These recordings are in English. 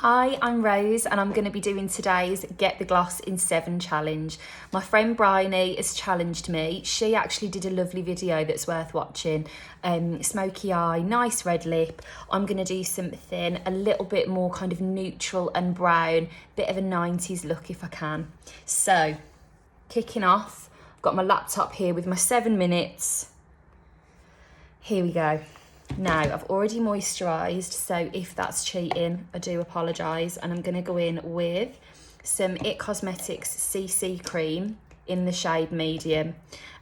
Hi, I'm Rose and I'm going to be doing today's Get the Gloss in 7 challenge. My friend Bryony has challenged me. She actually did a lovely video that's worth watching. Smoky eye, nice red lip. I'm going to do something a little bit more kind of neutral and brown, bit of a 90s look if I can. So, kicking off, I've got my laptop here with my 7 minutes. Here we go. Now, I've already moisturised, so if that's cheating, I do apologise. And I'm going to go in with some IT Cosmetics CC cream in the shade medium.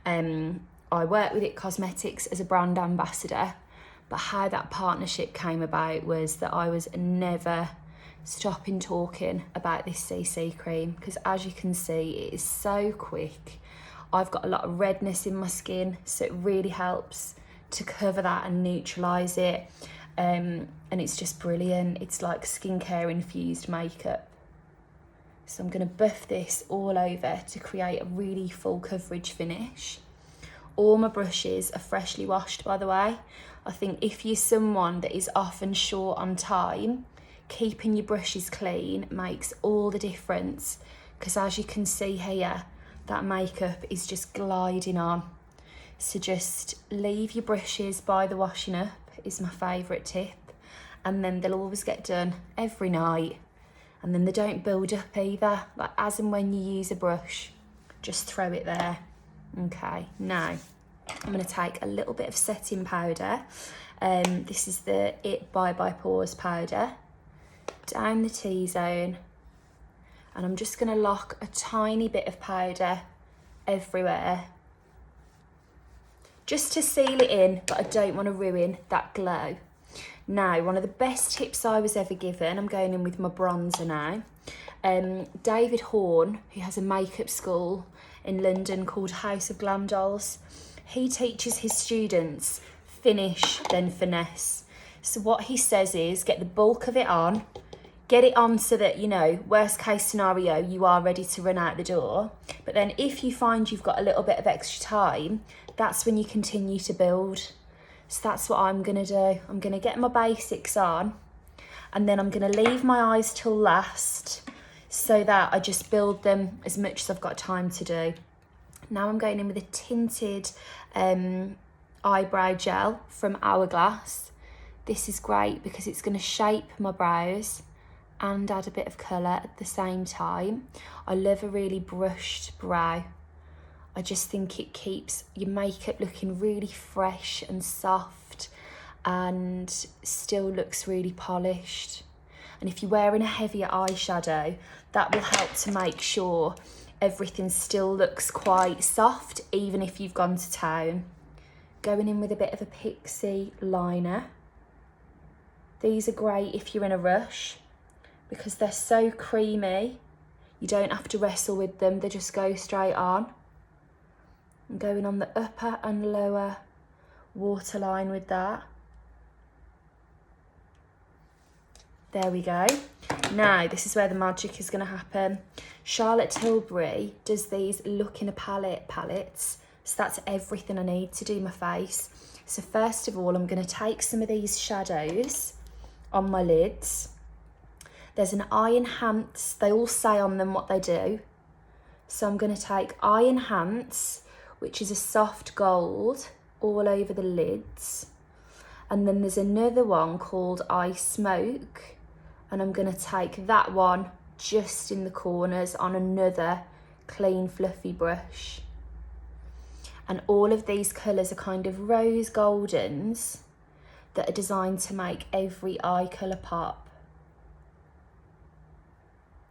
I work with IT Cosmetics as a brand ambassador, but how that partnership came about was that I was never stopping talking about this CC cream, because as you can see, it is so quick. I've got a lot of redness in my skin, so it really helps to cover that and neutralise it, and it's just brilliant. It's like skincare infused makeup. So I'm going to buff this all over to create a really full coverage finish. All my brushes are freshly washed, by the way. I think if you're someone that is often short on time, keeping your brushes clean makes all the difference, because as you can see here, that makeup is just gliding on. So just leave your brushes by the washing up is my favourite tip, and then they'll always get done every night, and then they don't build up either. Like as and when you use a brush, just throw it there. Okay, now I'm going to take a little bit of setting powder. This is the IT by Pores powder, down the T-zone, and I'm just going to lock a tiny bit of powder everywhere, just to seal it in, but I don't want to ruin that glow. Now, one of the best tips I was ever given, I'm going in with my bronzer now. David Horn, who has a makeup school in London called House of Glam Dolls, he teaches his students finish, then finesse. So what he says is get the bulk of it on, get it on so that, you know, worst case scenario, you are ready to run out the door. But then if you find you've got a little bit of extra time, that's when you continue to build. So that's what I'm gonna do. I'm gonna get my basics on, and then I'm gonna leave my eyes till last so that I just build them as much as I've got time to do. Now I'm going in with a tinted eyebrow gel from Hourglass. This is great because it's gonna shape my brows and add a bit of colour at the same time. I love a really brushed brow. I just think it keeps your makeup looking really fresh and soft and still looks really polished. And if you're wearing a heavier eyeshadow, that will help to make sure everything still looks quite soft, even if you've gone to town. Going in with a bit of a Pixi liner. These are great if you're in a rush, because they're so creamy. You don't have to wrestle with them, they just go straight on. I'm going on the upper and lower waterline with that. There we go. Now, this is where the magic is going to happen. Charlotte Tilbury does these Look in a Palette palettes. So that's everything I need to do my face. So first of all, I'm going to take some of these shadows on my lids. There's an Eye Enhance. They all say on them what they do. So I'm going to take Eye Enhance, which is a soft gold, all over the lids. And then there's another one called Eye Smoke, and I'm going to take that one just in the corners on another clean fluffy brush. And all of these colours are kind of rose goldens that are designed to make every eye colour pop.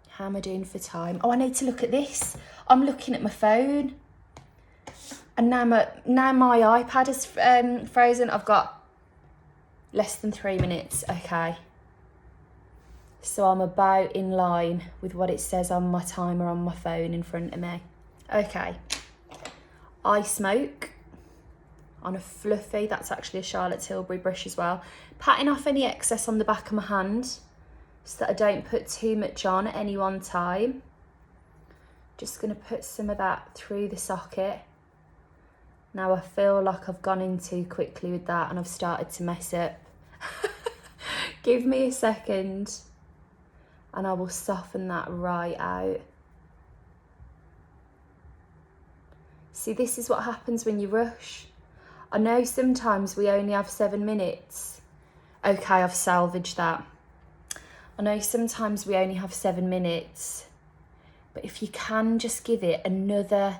How am I doing for time? Oh, I need to look at this. I'm looking at my phone. And now my iPad is frozen. I've got less than 3 minutes. Okay. So I'm about in line with what it says on my timer on my phone in front of me. Okay. Eye Smoke on a fluffy, that's actually a Charlotte Tilbury brush as well. Patting off any excess on the back of my hand so that I don't put too much on at any one time. Just going to put some of that through the socket. Now I feel like I've gone in too quickly with that and I've started to mess up. Give me a second. and I will soften that right out. See, this is what happens when you rush. I know sometimes we only have 7 minutes. Okay, I've salvaged that. I know sometimes we only have 7 minutes, but if you can just give it another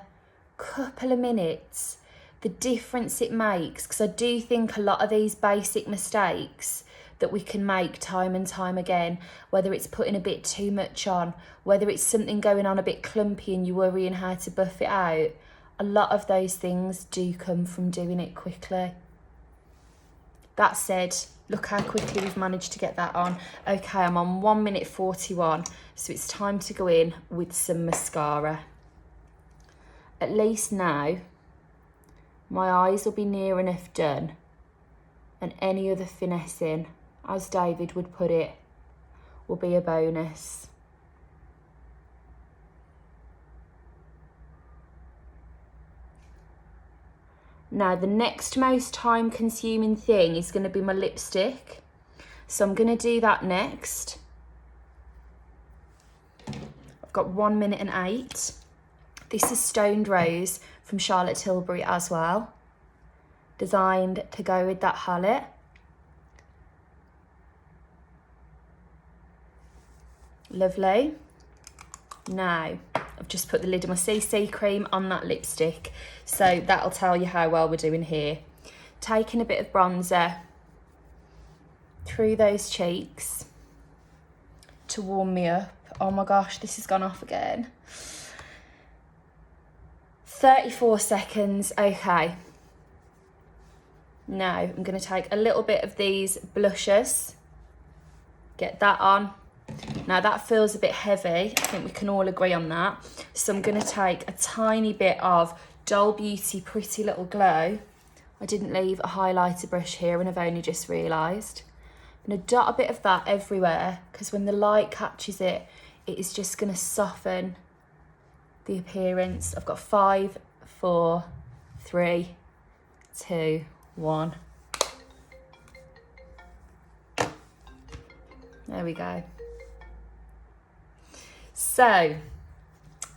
couple of minutes, the difference it makes, because I do think a lot of these basic mistakes that we can make time and time again, whether it's putting a bit too much on, whether it's something going on a bit clumpy and you're worrying how to buff it out, a lot of those things do come from doing it quickly. That said, look how quickly we've managed to get that on. Okay, I'm on 1 minute 41, so it's time to go in with some mascara. At least now, my eyes will be near enough done, and any other finessing, as David would put it, will be a bonus. Now, the next most time consuming thing is going to be my lipstick. So I'm going to do that next. I've got 1 minute and 8. This is Stoned Rose from Charlotte Tilbury as well. Designed to go with that palette. Lovely. Now, I've just put the lid of my CC cream on that lipstick, so that'll tell you how well we're doing here. Taking a bit of bronzer through those cheeks to warm me up. Oh my gosh, this has gone off again. 34 seconds, okay. Now, I'm gonna take a little bit of these blushes, get that on. Now that feels a bit heavy, I think we can all agree on that. So I'm gonna take a tiny bit of Doll Beauty Pretty Little Glow. I didn't leave a highlighter brush here and I've only just realised. I'm gonna dot a bit of that everywhere, because when the light catches it, it is just gonna soften the appearance. I've got 5, 4, 3, 2, 1. There we go. So,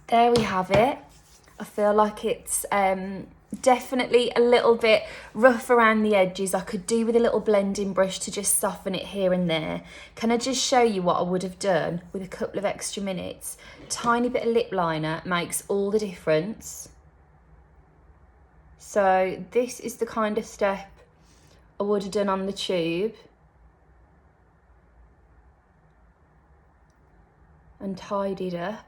there we have it. I feel like it's definitely a little bit rough around the edges. I could do with a little blending brush to just soften it here and there. Can I just show you what I would have done with a couple of extra minutes? Tiny bit of lip liner makes all the difference. So this is the kind of step I would have done on the tube. And tidied up.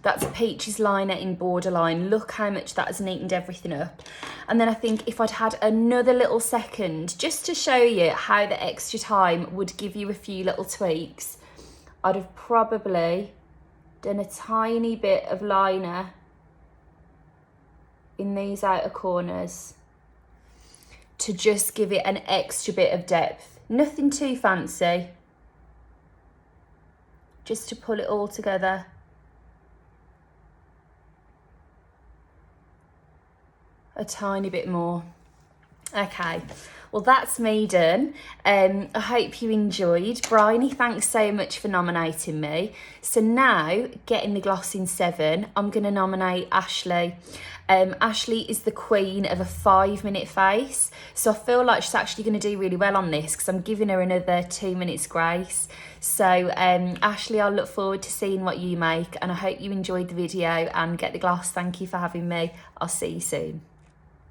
That's Peach's liner in Borderline. Look how much that has neatened everything up. And then I think if I'd had another little second, just to show you how the extra time would give you a few little tweaks, I'd have probably done a tiny bit of liner in these outer corners to just give it an extra bit of depth. Nothing too fancy, just to pull it all together. A tiny bit more. Okay, well that's me done. I hope you enjoyed. Bryony, thanks so much for nominating me. So now, getting the gloss in 7, I'm going to nominate Ashley. Ashley is the queen of a 5-minute face, so I feel like she's actually going to do really well on this because I'm giving her another 2 minutes grace. So Ashley, I look forward to seeing what you make, and I hope you enjoyed the video and get the gloss. Thank you for having me. I'll see you soon.